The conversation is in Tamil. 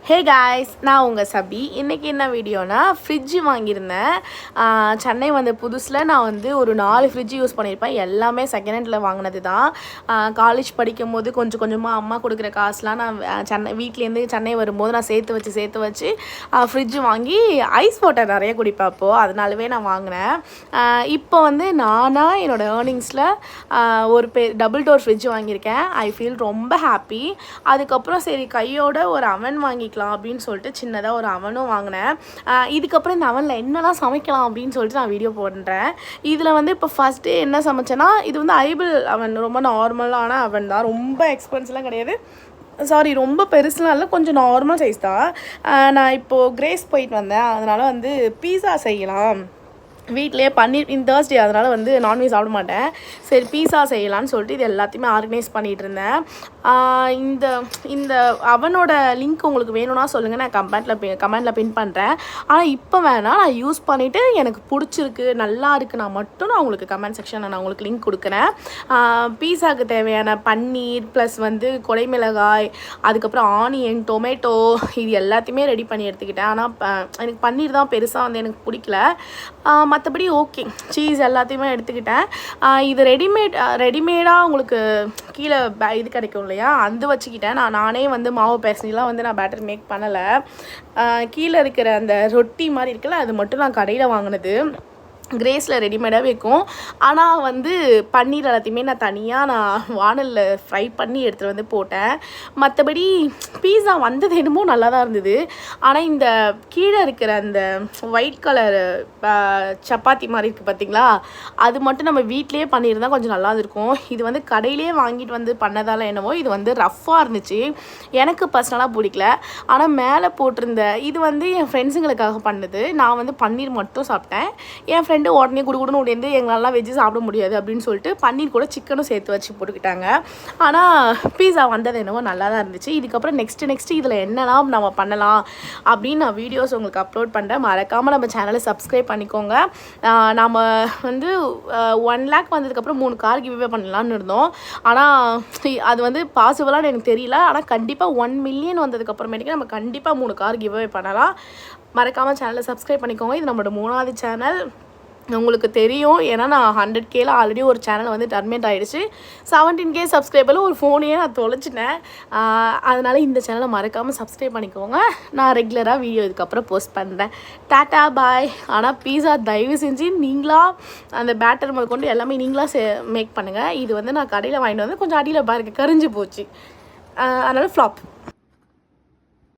ஹே காய்ஸ், நான் உங்கள் சபி. இன்றைக்கி என்ன வீடியோனா, ஃப்ரிட்ஜு வாங்கியிருந்தேன். சென்னை வந்த புதுசில் நான் வந்து ஒரு 4 ஃப்ரிட்ஜு யூஸ் பண்ணியிருப்பேன். எல்லாமே செகண்ட் ஹேண்டில் வாங்கினது தான். காலேஜ் படிக்கும் போது கொஞ்சம் கொஞ்சமாக அம்மா கொடுக்குற காசுலாம் நான் வீட்லேருந்து சென்னை வரும்போது நான் சேர்த்து வச்சு ஃப்ரிட்ஜு வாங்கி ஐஸ் வாட்டர் நிறைய குடிப்பேன். அப்போது அதனாலவே நான் வாங்கினேன். இப்போ வந்து நானாக என்னோடய ஏர்னிங்ஸில் ஒரு டபுள் டோர் ஃப்ரிட்ஜ் வாங்கியிருக்கேன். ஐ ஃபீல் ரொம்ப ஹாப்பி. அதுக்கப்புறம் சரி கையோட ஒரு அவன் வாங்கிக்கலாம் அப்படின்னு சொல்லிட்டு சின்னதாக ஒரு அவனும் வாங்கினேன். இதுக்கப்புறம் இந்த அவனில் என்னெல்லாம் சமைக்கலாம் அப்படின்னு சொல்லிட்டு நான் வீடியோ போடுறேன். இதில் வந்து இப்போ ஃபஸ்ட் டே என்ன சமைச்சேன்னா, இது வந்து ஐபிள் அவன், ரொம்ப நார்மலான அவன் தான், ரொம்ப எக்ஸ்பென்சிவ்லாம் கிடையாது. சாரி, ரொம்ப பெருசுலாம் இல்லை, கொஞ்சம் நார்மல் சைஸ் தான். நான் இப்போது கிரேஸ் போயிட்டு வந்தேன். அதனால் வந்து பீஸா செய்யலாம் வீட்டிலேயே இந்த தேர்ஸ்டே, அதனால் வந்து நான்வெஜ் சாப்பிட மாட்டேன். சரி பீஸா செய்யலான்னு சொல்லிட்டு இது எல்லாத்தையுமே ஆர்கனைஸ் பண்ணிகிட்டு இருந்தேன். இந்த அவனோட லிங்க் உங்களுக்கு வேணும்னா சொல்லுங்கள், நான் கமெண்ட்டில் பின் பண்ணுறேன். ஆனால் இப்போ வேணால் நான் யூஸ் பண்ணிவிட்டு எனக்கு பிடிச்சிருக்கு, நல்லா இருக்குன்னா மட்டும் நான் உங்களுக்கு கமெண்ட் செக்ஷனில் நான் உங்களுக்கு லிங்க் கொடுக்குறேன். பீஸாவுக்கு தேவையான பன்னீர் ப்ளஸ் வந்து கொடைமிளகாய், அதுக்கப்புறம் ஆனியன், டொமேட்டோ, இது எல்லாத்தையுமே ரெடி பண்ணி எடுத்துக்கிட்டேன். ஆனால் எனக்கு பன்னீர் தான் பெருசாக வந்து எனக்கு பிடிக்கல. மற்றபடி ஓகே, சீஸ் எல்லாத்தையுமே எடுத்துக்கிட்டேன். இது ரெடிமேடாக உங்களுக்கு கீழே இது கிடைக்கும் இல்லையா, அது வச்சுக்கிட்டேன். நானே வந்து மாவு பேசணிலாம் வந்து நான் பேட்டர் மேக் பண்ணலை. கீழே இருக்கிற அந்த ரொட்டி மாதிரி இருக்குல்ல, அது மட்டும் நான் கடையில் வாங்கினது. கிரேஸில் ரெடிமேடாக வைக்கும். ஆனால் வந்து பன்னீர் எல்லாத்தையுமே நான் தனியாக வானலில் ஃப்ரை பண்ணி எடுத்துகிட்டு வந்து போட்டேன். மற்றபடி பீஸா வந்தது என்னமோ நல்லா தான் இருந்தது. ஆனால் இந்த கீழே இருக்கிற அந்த ஒயிட் கலர் சப்பாத்தி மாதிரி இருக்குது பார்த்திங்களா, அது மட்டும் நம்ம வீட்டிலே பண்ணியிருந்தால் கொஞ்சம் நல்லா இருக்கும். இது வந்து கடையிலே வாங்கிட்டு வந்து பண்ணதால் என்னவோ இது வந்து ரஃப்பாக இருந்துச்சு, எனக்கு பர்சனலாக பிடிக்கல. ஆனால் மேலே போட்டிருந்த இது வந்து என் ஃப்ரெண்ட்ஸுங்களுக்காக பண்ணது. நான் வந்து பன்னீர் மட்டும் சாப்பிட்டேன். என் ஃப்ரெண்டு உடனே குடுக்குடுன்னு உடனே எங்களாலாம் வெஜ்ஜு சாப்பிட முடியாது அப்படின்னு சொல்லிட்டு பன்னீர் கூட சிக்கனும் சேர்த்து வச்சு போட்டுக்கிட்டாங்க. ஆனால் பீஸா வந்தது என்னவோ நல்லா தான் இருந்துச்சு. இதுக்கப்புறம் நெக்ஸ்ட்டு இதில் என்னெல்லாம் நம்ம பண்ணலாம் அப்படின்னு நான் வீடியோஸ் உங்களுக்கு அப்லோட் பண்ணுறேன். மறக்காமல் நம்ம சேனலை சப்ஸ்கிரைப் பண்ணிக்கோங்க. நம்ம வந்து 1 lakh வந்ததுக்கப்புறம் 3 கார் கிவ்வே பண்ணலான்னு இருந்தோம். ஆனால் அது வந்து பாசிபிளான்னு எனக்கு தெரியல. ஆனால் கண்டிப்பாக 1 million வந்ததுக்கப்புறமேட்டுக்கு நம்ம கண்டிப்பாக 3 கார் கிவ்வே பண்ணலாம். மறக்காமல் சேனலை சப்ஸ்கிரைப் பண்ணிக்கோங்க. இது நம்மளோட 3வது சேனல். உங்களுக்கு தெரியும், ஏன்னா நான் 100Kல ஆல்ரெடி ஒரு சேனல் வந்து டர்மினேட் ஆகிடுச்சு. 17K சப்ஸ்கிரைபரில் ஒரு ஃபோனையே நான் தொலைச்சிட்டேன். அதனால் இந்த சேனலை மறக்காமல் சப்ஸ்கிரைப் பண்ணிக்கோங்க. நான் ரெகுலராக வீடியோ இதுக்கப்புறம் போஸ்ட் பண்ணுறேன். டாட்டா பாய். ஆனால் பீஸா தயவு செஞ்சு நீங்களாக அந்த பேட்டர் முதல் கொண்டு எல்லாமே நீங்களாக மேக் பண்ணுங்கள். இது வந்து நான் கடையில் வாங்கிட்டு வந்து கொஞ்சம் அடியில் பாருங்க கரிஞ்சு போச்சு, அதனால் ஃப்ளாப்.